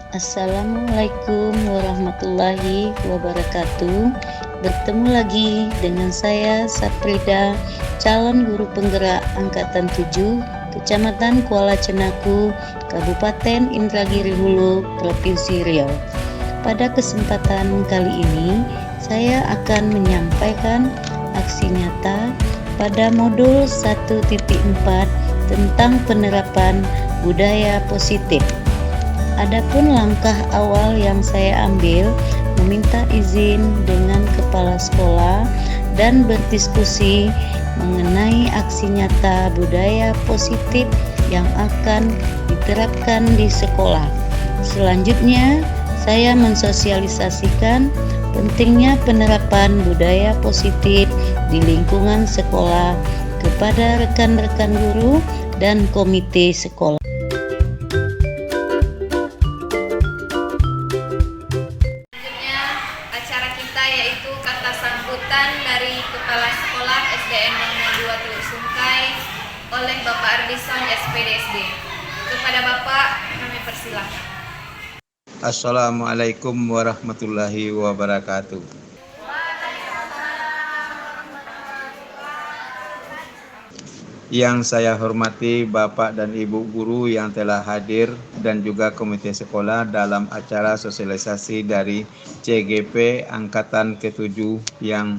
Assalamualaikum warahmatullahi wabarakatuh. Bertemu lagi dengan saya Saprida, calon guru penggerak Angkatan 7, Kecamatan Kuala Cenaku, Kabupaten Indragiri Hulu, Provinsi Riau. Pada kesempatan kali ini, saya akan menyampaikan aksi nyata pada modul 1.4 tentang penerapan budaya positif. Adapun langkah awal yang saya ambil, meminta izin dengan kepala sekolah dan berdiskusi mengenai aksi nyata budaya positif yang akan diterapkan di sekolah. Selanjutnya, saya mensosialisasikan pentingnya penerapan budaya positif di lingkungan sekolah kepada rekan-rekan guru dan komite sekolah. Acara kita yaitu kata sambutan dari Kepala Sekolah SDN Nomor 2 Teluk Sungkai oleh Bapak Ardison SPDSD. Kepada Bapak kami persilahkan. Assalamualaikum warahmatullahi wabarakatuh. Yang saya hormati Bapak dan Ibu guru yang telah hadir dan juga komite sekolah dalam acara sosialisasi dari CGP Angkatan ke-7 yang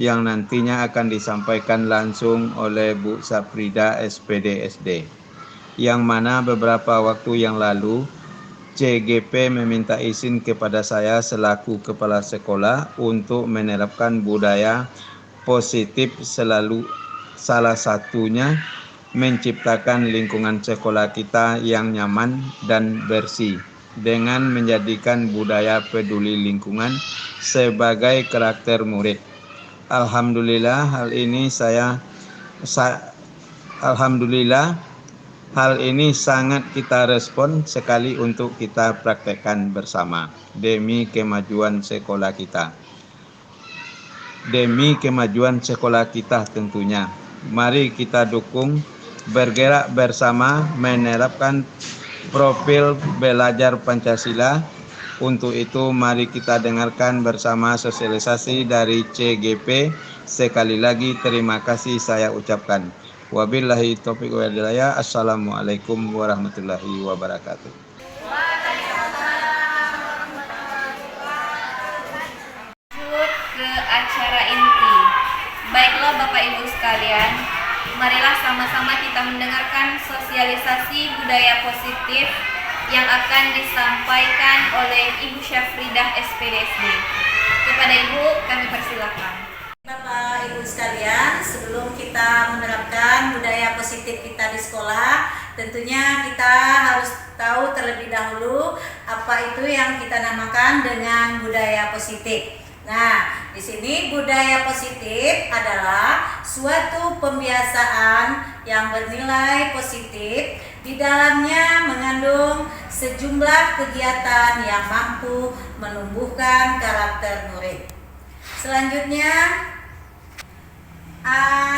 nantinya akan disampaikan langsung oleh Bu Saprida SPDSD. Yang mana beberapa waktu yang lalu CGP meminta izin kepada saya selaku kepala sekolah untuk menerapkan budaya positif salah satunya menciptakan lingkungan sekolah kita yang nyaman dan bersih dengan menjadikan budaya peduli lingkungan sebagai karakter murid. Alhamdulillah hal ini sangat kita respon sekali untuk kita praktekkan bersama demi kemajuan sekolah kita. Tentunya. Mari kita dukung, bergerak bersama menerapkan profil belajar Pancasila. Untuk itu mari kita dengarkan bersama sosialisasi dari CGP. Sekali lagi terima kasih saya ucapkan. Wabillahi taufiq wal hidayah. Assalamualaikum warahmatullahi wabarakatuh. Ke acara inti. Baiklah Bapak Ibu sekalian, marilah sama-sama kita mendengarkan sosialisasi budaya positif yang akan disampaikan oleh Ibu Syafridah SPDSD. Kepada Ibu kami persilakan. Bapak Ibu sekalian, sebelum kita menerapkan budaya positif kita di sekolah, tentunya kita harus tahu terlebih dahulu apa itu yang kita namakan dengan budaya positif. Nah, di sini budaya positif adalah suatu pembiasaan yang bernilai positif, di dalamnya mengandung sejumlah kegiatan yang mampu menumbuhkan karakter murid. Selanjutnya,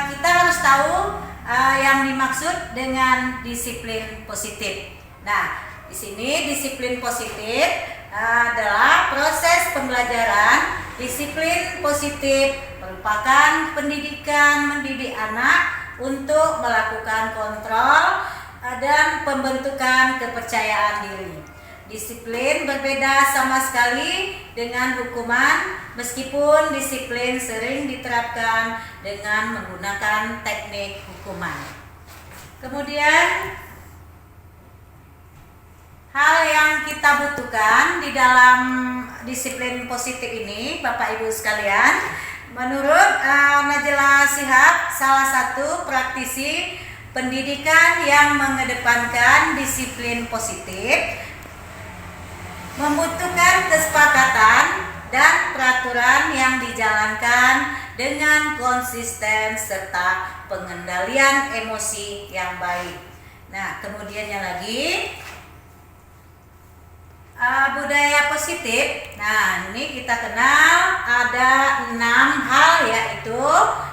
kita harus tahu yang dimaksud dengan disiplin positif. Nah, di sini disiplin positif adalah proses pembelajaran. Disiplin positif merupakan pendidikan mendidik anak untuk melakukan kontrol dan pembentukan kepercayaan diri. Disiplin berbeda sama sekali dengan hukuman, meskipun disiplin sering diterapkan dengan menggunakan teknik hukuman. Kemudian, hal yang kita butuhkan di dalam disiplin positif ini, Bapak Ibu sekalian, menurut Najla Shihab, salah satu praktisi pendidikan yang mengedepankan disiplin positif, membutuhkan kesepakatan dan peraturan yang dijalankan dengan konsisten serta pengendalian emosi yang baik. Nah, kemudiannya lagi, budaya positif. Nah, ini kita kenal ada 6 hal, yaitu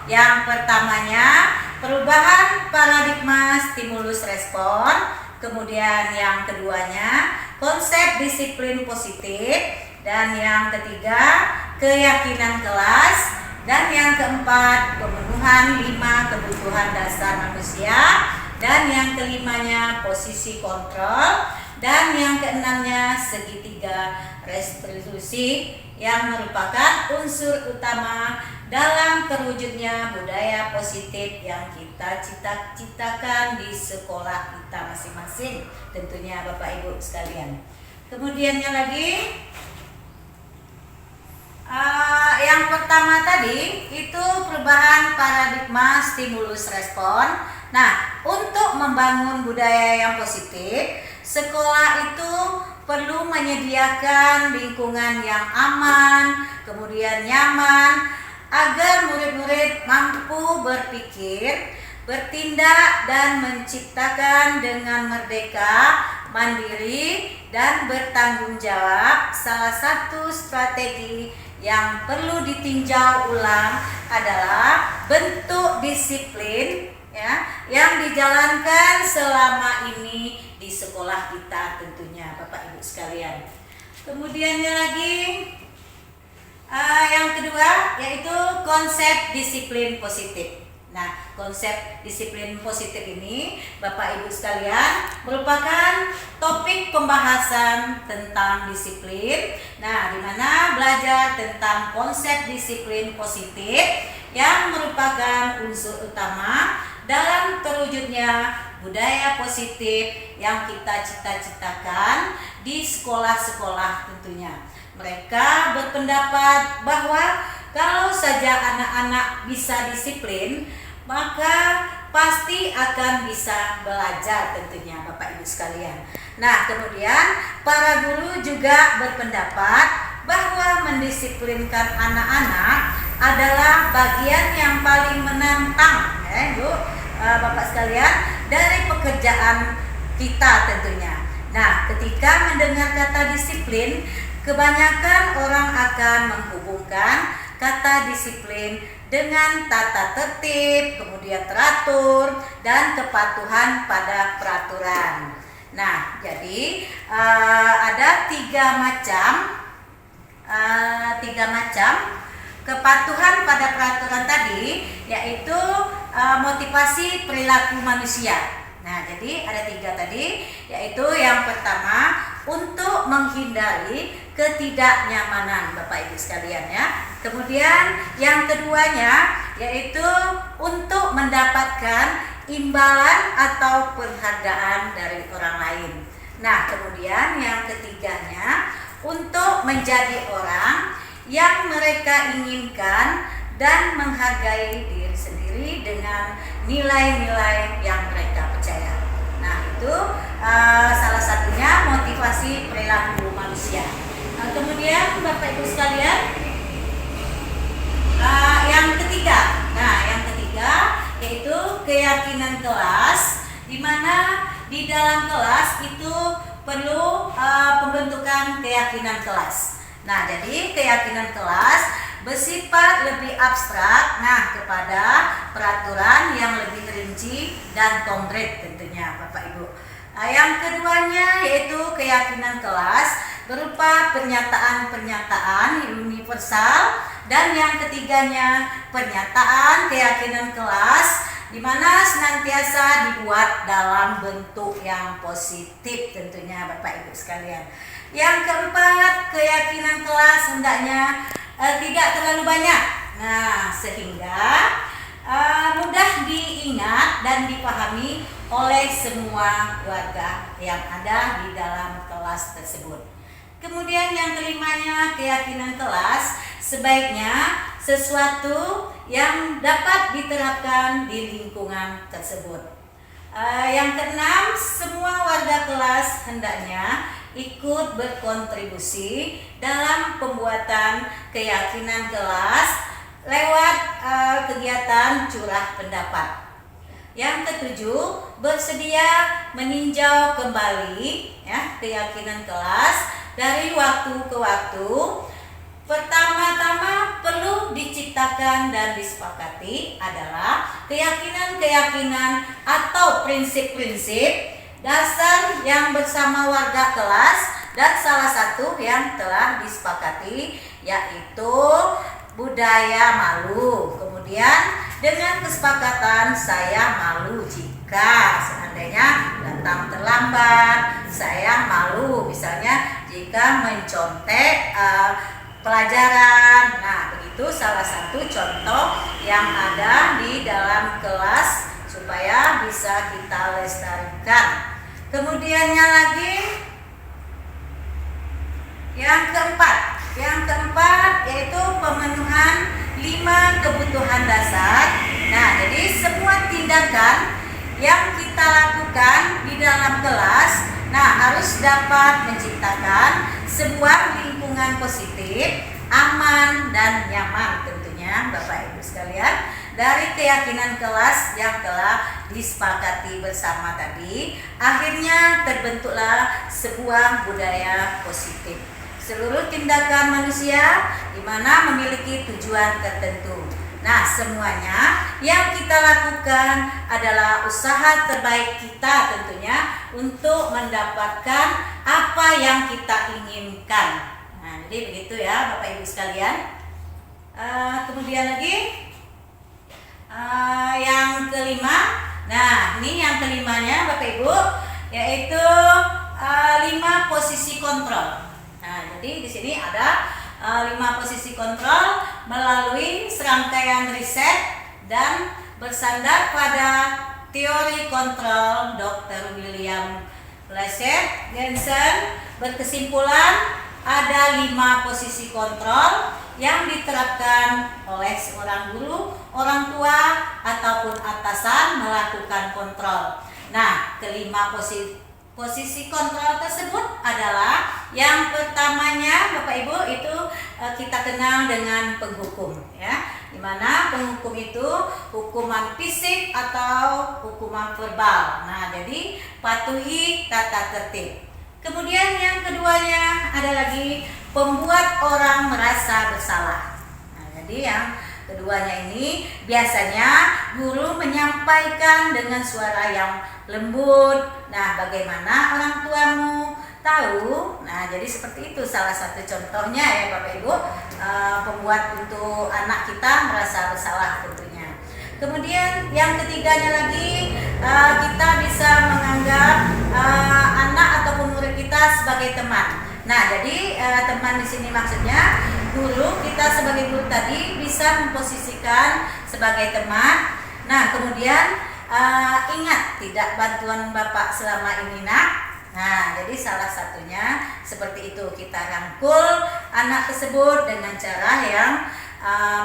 yang pertamanya perubahan paradigma stimulus respon, kemudian yang keduanya konsep disiplin positif, dan yang ketiga keyakinan kelas, dan yang keempat pemenuhan 5 kebutuhan dasar manusia, dan yang kelimanya posisi kontrol, dan yang keenamnya segitiga restitusi yang merupakan unsur utama dalam terwujudnya budaya positif yang kita cita-citakan di sekolah kita masing-masing, tentunya Bapak Ibu sekalian. Kemudiannya lagi, yang pertama tadi itu perubahan paradigma stimulus respon. Nah, untuk membangun budaya yang positif, sekolah itu perlu menyediakan lingkungan yang aman, kemudian nyaman, agar murid-murid mampu berpikir, bertindak, dan menciptakan dengan merdeka, mandiri, dan bertanggung jawab. Salah satu strategi yang perlu ditinjau ulang adalah bentuk disiplin yang dijalankan selama ini di sekolah kita, tentunya Bapak Ibu sekalian. Kemudiannya lagi, yang kedua yaitu konsep disiplin positif. Nah, konsep disiplin positif ini Bapak Ibu sekalian merupakan topik pembahasan tentang disiplin. Nah, di mana belajar tentang konsep disiplin positif yang merupakan unsur utama dalam terwujudnya budaya positif yang kita cita-citakan di sekolah-sekolah tentunya. Mereka berpendapat bahwa kalau saja anak-anak bisa disiplin, maka pasti akan bisa belajar tentunya Bapak Ibu sekalian. Nah, kemudian para guru juga berpendapat bahwa mendisiplinkan anak-anak adalah bagian yang paling menantang, Bu, Bapak sekalian, dari pekerjaan kita tentunya. Nah, ketika mendengar kata disiplin, kebanyakan orang akan menghubungkan kata disiplin dengan tata tertib, kemudian teratur, dan kepatuhan pada peraturan. Nah, jadi ada tiga macam kepatuhan pada peraturan tadi, yaitu motivasi perilaku manusia. Nah, jadi ada 3 tadi, yaitu yang pertama untuk menghindari ketidaknyamanan Bapak Ibu sekalian ya. Kemudian yang keduanya yaitu untuk mendapatkan imbalan atau penghargaan dari orang lain. Nah, kemudian yang ketiganya untuk menjadi orang yang mereka inginkan dan menghargai diri sendiri dengan nilai-nilai yang mereka percaya. Nah, itu salah satunya motivasi perilaku manusia. Kemudian Bapak Ibu sekalian, yang ketiga. Nah, yang ketiga yaitu keyakinan kelas, di mana di dalam kelas itu perlu pembentukan keyakinan kelas. Nah, jadi keyakinan kelas bersifat lebih abstrak, kepada peraturan yang lebih rinci dan konkret tentunya Bapak Ibu. Yang keduanya yaitu keyakinan kelas berupa pernyataan-pernyataan universal, dan yang ketiganya pernyataan keyakinan kelas di mana senantiasa dibuat dalam bentuk yang positif tentunya Bapak Ibu sekalian. Yang keempat, keyakinan kelas hendaknya tidak terlalu banyak. Nah, sehingga mudah diingat dan dipahami oleh semua warga yang ada di dalam kelas tersebut. Kemudian yang kelimanya, keyakinan kelas sebaiknya sesuatu yang dapat diterapkan di lingkungan tersebut. Yang keenam, semua warga kelas hendaknya ikut berkontribusi dalam pembuatan keyakinan kelas lewat kegiatan curah pendapat. Yang ketujuh, bersedia meninjau kembali keyakinan kelas dari waktu ke waktu. Pertama-tama perlu diciptakan dan disepakati adalah keyakinan-keyakinan atau prinsip-prinsip dasar yang bersama warga kelas dan salah satu yang telah disepakati yaitu budaya malu. Kemudian dengan kesepakatan saya malu jika seandainya datang terlambat, saya malu misalnya jika mencontek pelajaran. Nah, begitu salah satu contoh yang ada di dalam kelas supaya bisa kita lestarikan. Kemudiannya lagi yang keempat yaitu pemenuhan 5 kebutuhan dasar. Nah, jadi semua tindakan yang kita lakukan di dalam kelas, nah harus dapat menciptakan sebuah lingkungan positif, aman dan nyaman tentunya Bapak Ibu sekalian, dari keyakinan kelas yang telah disepakati bersama tadi. Akhirnya terbentuklah sebuah budaya positif. Seluruh tindakan manusia di mana memiliki tujuan tertentu. Nah, semuanya yang kita lakukan adalah usaha terbaik kita tentunya untuk mendapatkan apa yang kita inginkan. Nah, jadi begitu ya Bapak Ibu sekalian. Kemudian lagi yang kelima. Nah, ini yang kelimanya Bapak Ibu, yaitu 5 posisi kontrol. Nah, jadi di sini ada 5 posisi kontrol melalui serangkaian riset dan bersandar pada teori kontrol Dr. William Lacey Jensen berkesimpulan ada 5 posisi kontrol yang diterapkan oleh seorang guru, orang tua ataupun atasan melakukan kontrol. Nah, kelima posisi kontrol tersebut adalah yang pertamanya Bapak Ibu itu kita kenal dengan penghukum ya, dimana penghukum itu hukuman fisik atau hukuman verbal. Nah, jadi patuhi tata tertib. Kemudian yang keduanya ada lagi pembuat orang merasa bersalah. Nah, jadi yang keduanya ini biasanya guru menyampaikan dengan suara yang lembut. Nah, bagaimana orang tuamu tahu? Nah, jadi seperti itu salah satu contohnya ya Bapak Ibu, pembuat untuk anak kita merasa bersalah tentunya. Kemudian yang ketiganya lagi kita bisa menganggap anak ataupun murid kita sebagai teman. Nah, jadi teman di sini maksudnya guru kita sebagai guru tadi bisa memposisikan sebagai teman. Nah, kemudian ingat tidak bantuan Bapak selama ini nak. Nah, jadi salah satunya seperti itu, kita rangkul anak tersebut dengan cara yang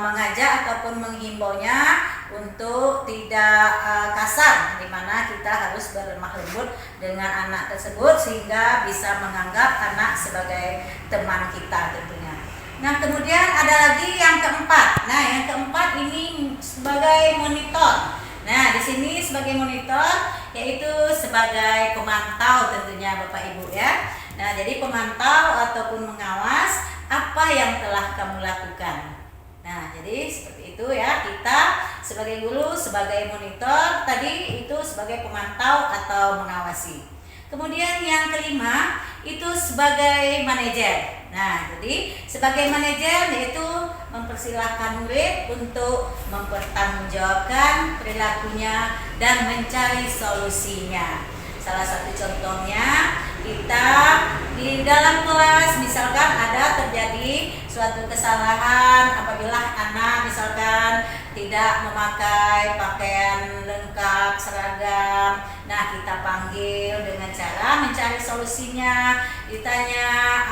mengajak ataupun menghimbaunya untuk tidak kasar, di mana kita harus berlemah lembut dengan anak tersebut sehingga bisa menganggap anak sebagai teman kita tentunya. Nah, kemudian ada lagi yang keempat. Nah, yang keempat ini sebagai monitor. Nah, di sini sebagai monitor yaitu sebagai pemantau tentunya Bapak Ibu ya. Nah, jadi pemantau ataupun mengawas apa yang telah kamu lakukan. Nah, jadi seperti itu ya, kita sebagai guru, sebagai monitor, tadi itu sebagai pemantau atau mengawasi. Kemudian yang kelima itu sebagai manajer. Nah, jadi sebagai manajer yaitu mempersilahkan murid untuk mempertanggungjawabkan perilakunya dan mencari solusinya. Salah satu contohnya kita di dalam kelas misalkan ada terjadi suatu kesalahan apabila anak misalkan tidak memakai pakaian lengkap seragam. Nah, kita panggil dengan cara mencari solusinya, ditanya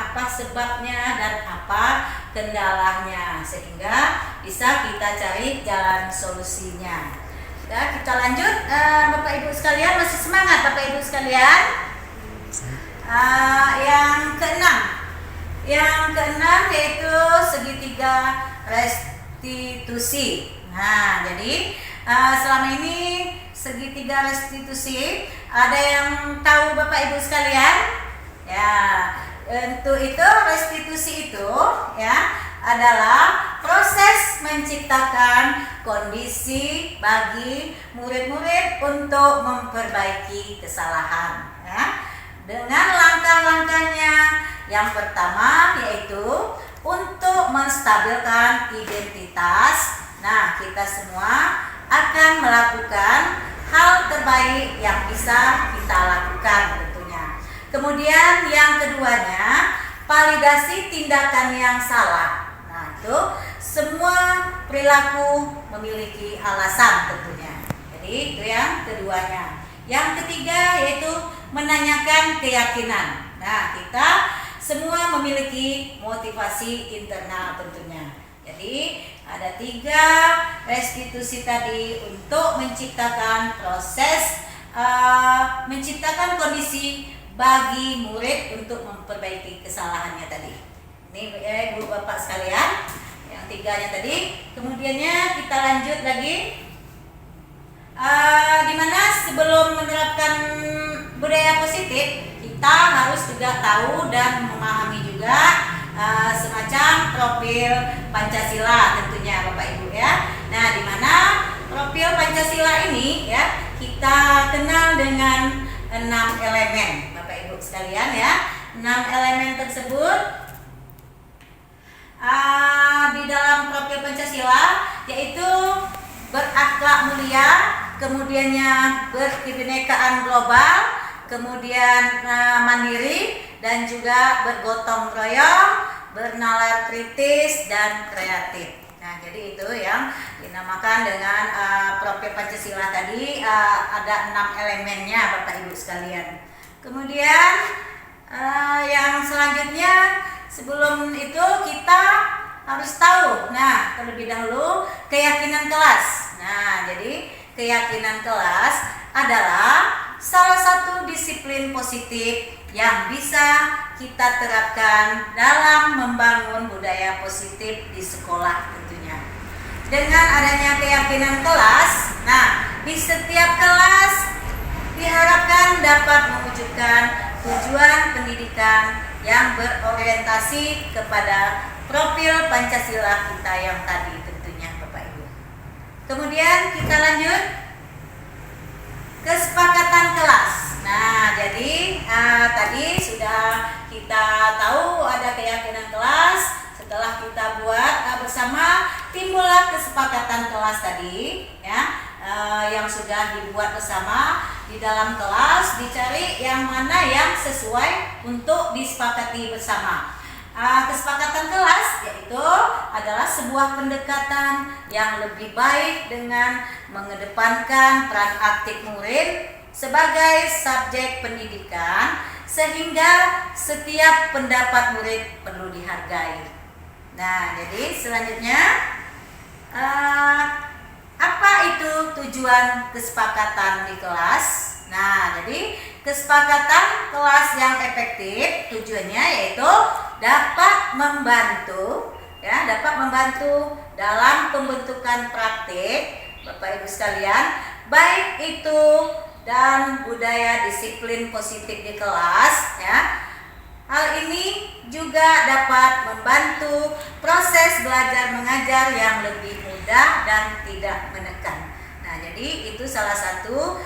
apa sebabnya dan apa kendalanya sehingga bisa kita cari jalan solusinya. Ya, kita lanjut Bapak Ibu sekalian, masih semangat Bapak Ibu sekalian. Yang keenam yaitu segitiga restitusi. Nah, jadi selama ini segitiga restitusi ada yang tahu Bapak Ibu sekalian? Ya, untuk itu restitusi itu ya adalah proses menciptakan kondisi bagi murid-murid untuk memperbaiki kesalahan. ya, dengan langkah-langkahnya. Yang pertama yaitu untuk menstabilkan identitas. Nah, kita semua akan melakukan hal terbaik yang bisa kita lakukan tentunya. Kemudian yang keduanya, validasi tindakan yang salah. Nah, itu semua perilaku memiliki alasan tentunya. Jadi itu yang keduanya. Yang ketiga yaitu menanyakan keyakinan. Nah, kita semua memiliki motivasi internal tentunya. Jadi ada 3 restitusi tadi untuk menciptakan proses, menciptakan kondisi bagi murid untuk memperbaiki kesalahannya tadi. Ini Ibu Bapak sekalian, yang 3-nya tadi. Kemudiannya kita lanjut lagi, dimana sebelum menerapkan budaya positif kita harus juga tahu dan memahami juga semacam profil Pancasila tentunya Bapak Ibu ya. Nah, di mana profil Pancasila ini ya kita kenal dengan 6 elemen Bapak Ibu sekalian ya. 6 elemen tersebut di dalam profil Pancasila yaitu berakhlak mulia, kemudiannya berkebinekaan global, kemudian mandiri, dan juga bergotong royong, bernalar kritis, dan kreatif. Nah, jadi itu yang dinamakan dengan profil Pancasila tadi, ada 6 elemennya Bapak Ibu sekalian. Kemudian yang selanjutnya, sebelum itu kita harus tahu, nah terlebih dahulu keyakinan kelas. Nah, jadi keyakinan kelas adalah salah satu disiplin positif yang bisa kita terapkan dalam membangun budaya positif di sekolah tentunya. Dengan adanya keyakinan kelas, nah di setiap kelas diharapkan dapat mewujudkan tujuan pendidikan yang berorientasi kepada profil Pancasila kita yang tadi tentunya Bapak Ibu. Kemudian kita lanjut, kesepakatan kelas. Nah, jadi tadi sudah kita tahu ada keyakinan kelas. Setelah kita buat bersama, timbullah kesepakatan kelas tadi ya, yang sudah dibuat bersama di dalam kelas. Dicari yang mana yang sesuai untuk disepakati bersama. Kesepakatan kelas yaitu adalah sebuah pendekatan yang lebih baik dengan mengedepankan peran aktif murid sebagai subjek pendidikan, sehingga setiap pendapat murid perlu dihargai. Nah, jadi selanjutnya apa itu tujuan kesepakatan di kelas? Nah, jadi kesepakatan kelas yang efektif tujuannya yaitu dapat membantu dalam pembentukan praktik Bapak Ibu sekalian, baik itu dan budaya disiplin positif di kelas ya. Hal ini juga dapat membantu proses belajar mengajar yang lebih mudah dan tidak menekan. Nah, jadi itu salah satu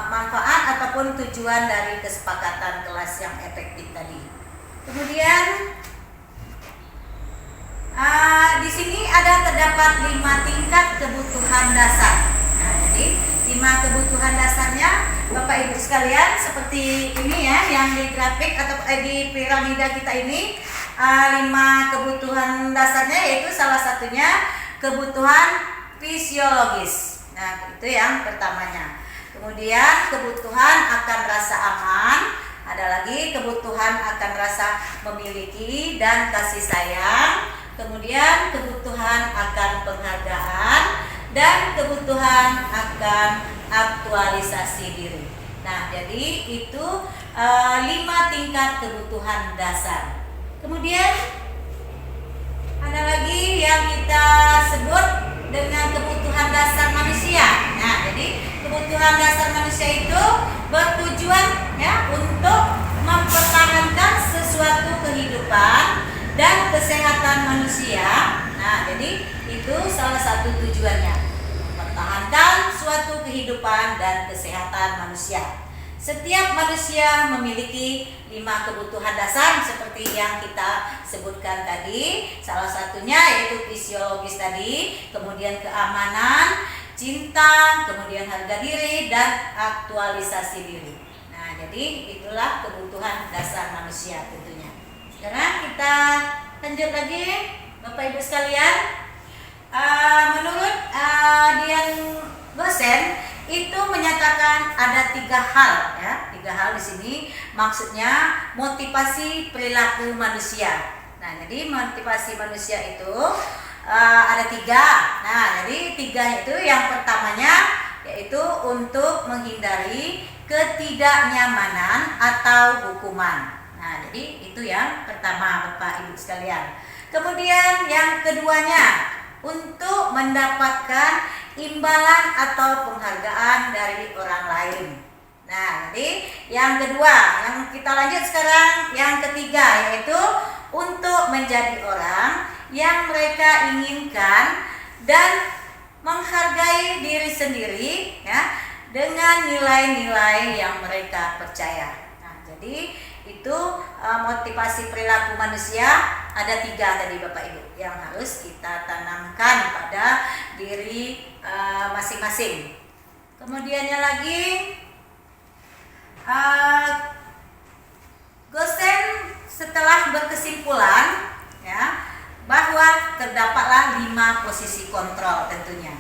manfaat ataupun tujuan dari kesepakatan kelas yang efektif tadi. Kemudian di sini terdapat 5 tingkat kebutuhan dasar. Nah, jadi 5 kebutuhan dasarnya Bapak Ibu sekalian seperti ini ya, yang di grafik atau di piramida kita ini 5 kebutuhan dasarnya, yaitu salah satunya kebutuhan fisiologis. Nah, itu yang pertamanya. Kemudian kebutuhan akan rasa aman, ada lagi kebutuhan akan rasa memiliki dan kasih sayang, kemudian kebutuhan akan penghargaan, dan kebutuhan akan aktualisasi diri. Nah, jadi itu 5 tingkat kebutuhan dasar. Kemudian ada lagi yang kita sebut dengan kebutuhan dasar manusia. Nah, jadi kebutuhan dasar manusia itu bertujuan ya untuk mempertahankan sesuatu kehidupan dan kesehatan manusia. Nah, jadi itu salah satu tujuannya, mempertahankan suatu kehidupan dan kesehatan manusia. Setiap manusia memiliki 5 kebutuhan dasar seperti yang kita sebutkan tadi. Salah satunya yaitu fisiologis tadi, kemudian keamanan, cinta, kemudian harga diri, dan aktualisasi diri. Nah, jadi itulah kebutuhan dasar manusia tentunya. Sekarang kita lanjut lagi, Bapak Ibu sekalian. Menurut Dian Gosen itu menyatakan ada 3 hal ya, 3 hal di sini maksudnya motivasi perilaku manusia. Nah, jadi motivasi manusia itu ada 3. Nah, jadi 3 itu yang pertamanya yaitu untuk menghindari ketidaknyamanan atau hukuman. Nah, jadi itu yang pertama Bapak Ibu sekalian. Kemudian yang keduanya untuk mendapatkan imbalan atau penghargaan dari orang lain. Nah, jadi yang kedua, yang kita lanjut sekarang, yang ketiga yaitu untuk menjadi orang yang mereka inginkan dan menghargai diri sendiri ya, dengan nilai-nilai yang mereka percaya. Nah, jadi itu motivasi perilaku manusia ada 3 tadi Bapak Ibu yang harus kita tanamkan pada diri masing-masing. Kemudiannya lagi Gosen setelah berkesimpulan ya bahwa terdapatlah 5 posisi kontrol tentunya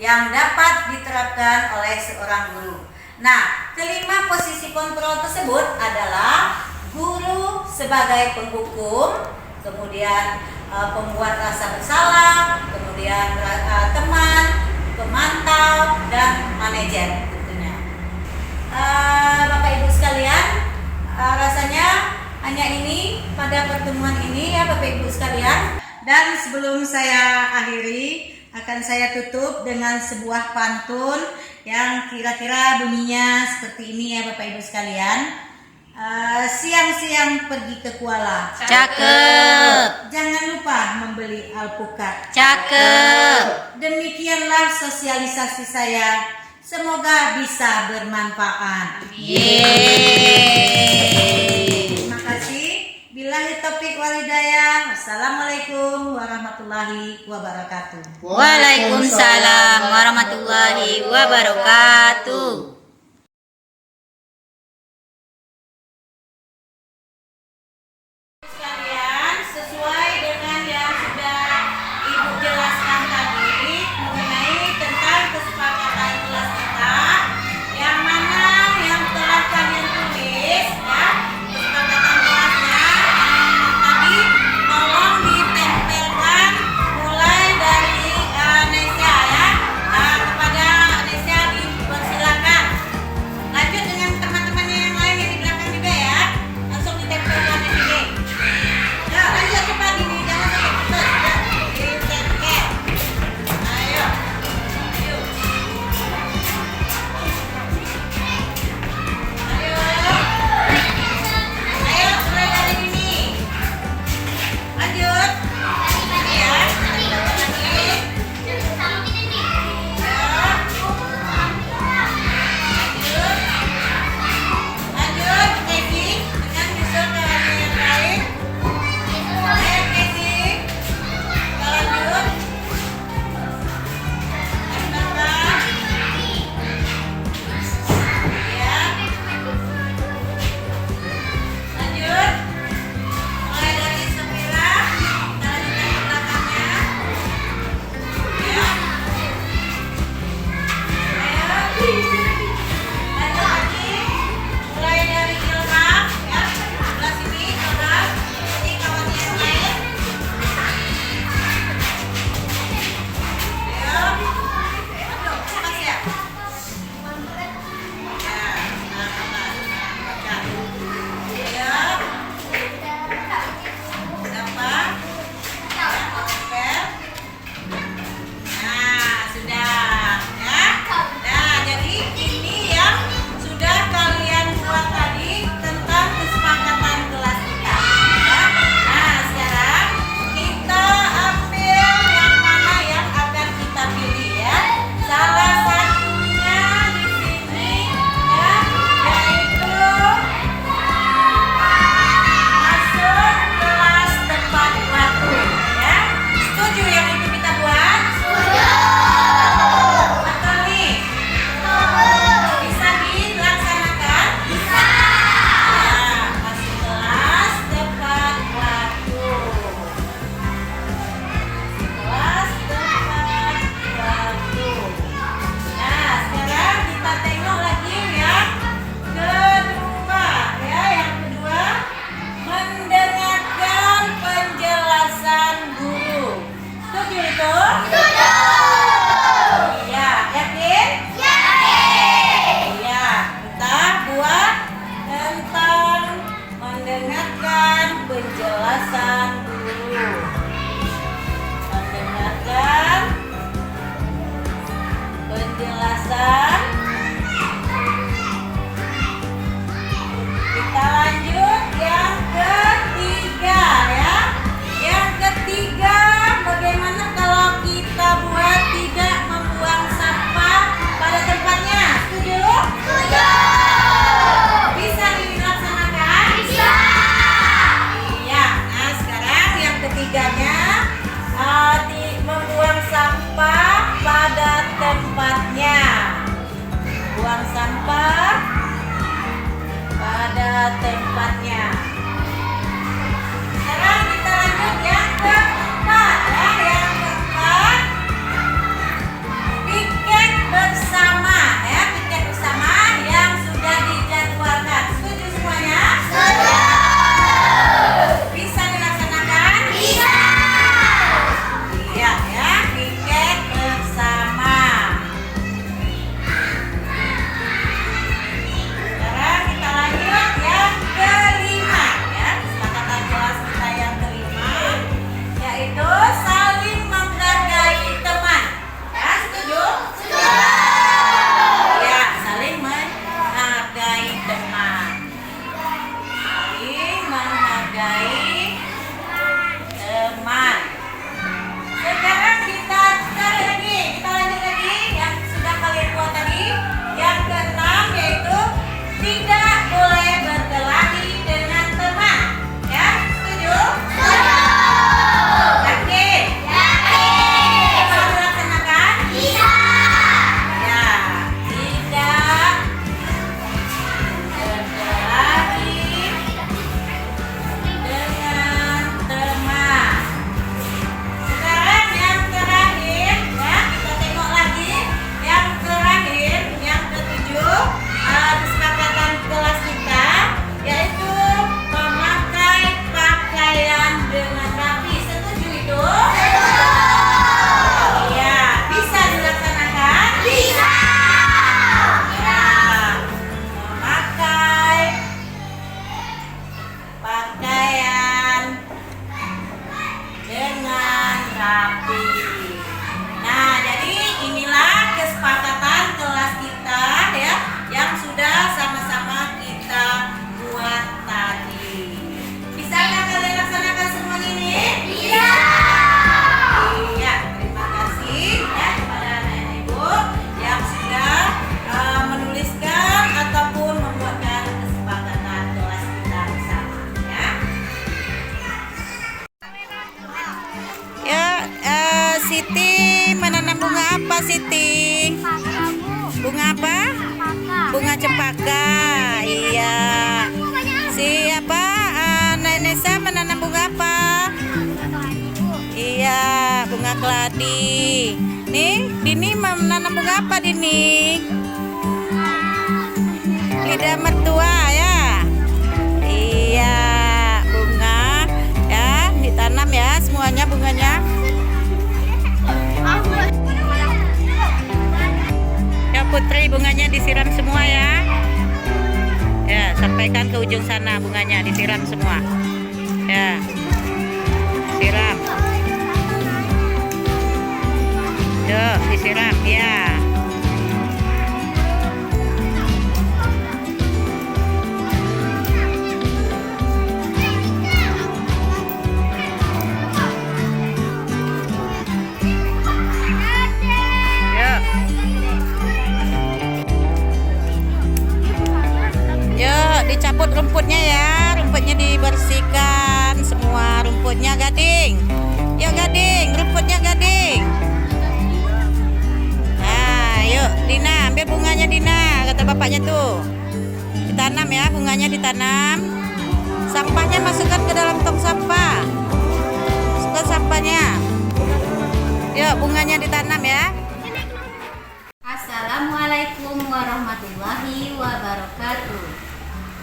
yang dapat diterapkan oleh seorang guru. Nah, kelima posisi kontrol tersebut adalah guru sebagai penghukum, kemudian pembuat rasa bersalah, kemudian teman, pemantau, dan manajer tentunya. Bapak Ibu sekalian, rasanya hanya ini pada pertemuan ini ya Bapak Ibu sekalian. Dan sebelum saya akhiri, akan saya tutup dengan sebuah pantun yang kira-kira bunyinya seperti ini ya Bapak Ibu sekalian. Siang-siang pergi ke Kuala. Cakep. Jangan lupa membeli alpukat. Cakep. Demikianlah sosialisasi saya. Semoga bisa bermanfaat. Yeay. Terima kasih. Billahi taufiq wal hidayah. Wassalamualaikum warahmatullahi wabarakatuh. Waalaikumsalam warahmatullahi wabarakatuh. Sekalian, sesuai dengan yang sudah Ibu jelaskan tadi mengenai tentang kesepakatan kelas kita, yang mana yang telah kalian tulis ya, kesepakatan kelasnya tadi tolong ditempelkan mulai dari Nesya ya, kepada Nesya dipersilakan membuang sampah pada tempatnya. Sekarang kita lanjut yang keempat ya. Yang keempat, piket bersama ya, piket bersama yang sudah dijadwalkan. Setuju semuanya? Setuju. Bisa dilaksanakan? Bisa. Iya ya, piket bersama. Sekarang kita lanjut yang kelima ya, kesepakatan kelas kita yang kelima, yaitu saling menghargai teman. Ya, setuju? Setuju. Ya, saling menghargai teman. Saling menghargai teman. Sekarang kita lanjut lagi yang sudah kalian buat tadi. Yang keenam yaitu tidak boleh berkelahi dengan teman. Ya, setuju? Setuju. Yakin? Yakin. Bisa dilaksanakan? Bisa. Ya, tidak berkelahi dengan teman. Sekarang yang terakhir ya, kita tengok lagi yang terakhir, yang ketujuh, kesepakatan kelas kita, yaitu memakai pakaian dengan rapi. Setuju itu? Setuju. Iya, bisa dilaksanakan? Bisa. Ya, memakai pakaian dengan rapi. Nah, jadi inilah kesepakatan kelas kita ya, yang sudah sama-sama kita buat tadi. Bisakah kalian laksanakan semua ini? Bisa. Iya, terima kasih ya kepada anak ibu yang sudah menuliskan ataupun membuatkan kesepakatan kelas kita bersama ya. Ya, Siti menanam bunga apa, Siti? Bunga apa? Bunga cempaka. Iya. Siapa? Nesa menanam bunga apa? Iya, bunga keladi. Nih, Dini menanam bunga apa, Dini? Lidah mertua ya. Iya, bunga ya, ditanam ya semuanya bunganya. Ya Putri, bunganya disiram semua ya. Ya, sampaikan ke ujung sana bunganya disiram semua. Ya, siram. Yuk, disiram ya. Dicabut rumputnya ya, rumputnya dibersihkan semua, rumputnya Gading. Yuk Gading, rumputnya Gading. Nah, yuk Dina, ambil bunganya Dina, kata bapaknya tuh. Ditanam ya, bunganya ditanam. Sampahnya masukkan ke dalam tong sampah. Masukkan sampahnya. Yuk, bunganya ditanam ya. Assalamualaikum warahmatullahi wabarakatuh.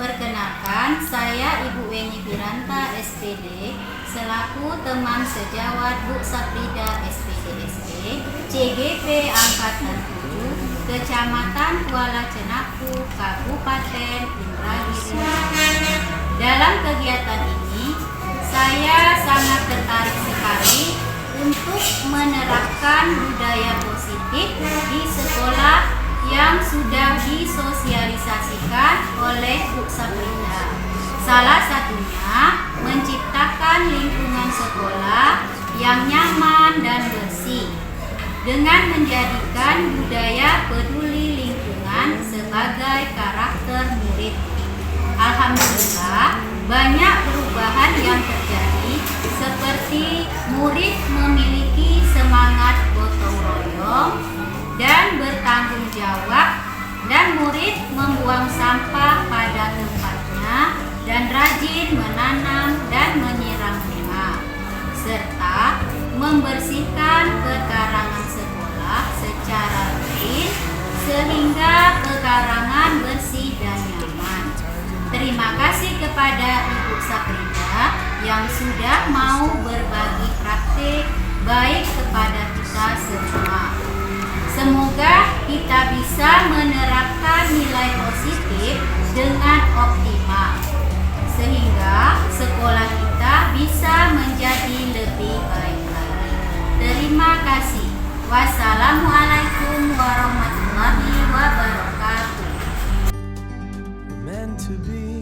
Perkenalkan, saya Ibu Weni Piranta SPD selaku teman sejawat Bu Saprida SPDSD CGP Angkatan 7 Kecamatan Kuala Cenaku Kabupaten Indragiri. Dalam kegiatan ini, saya sangat tertarik sekali untuk menerapkan budaya positif di sekolah yang sudah disosialisasikan oleh Bu Saprida. Salah satunya menciptakan lingkungan sekolah yang nyaman dan bersih dengan menjadikan budaya peduli lingkungan sebagai karakter murid. Alhamdulillah, banyak perubahan yang terjadi seperti murid memiliki semangat gotong royong dan bertanggung jawab, dan berkarangan, bersih dan nyaman. Terima kasih kepada Ibu Saprida yang sudah mau berbagi praktik baik kepada kita semua. Semoga kita bisa menerapkan nilai positif dengan optimal, sehingga sekolah kita bisa menjadi lebih baik lagi. Terima kasih. Wassalamualaikum warahmatullahi wabarakatuh. meant to be.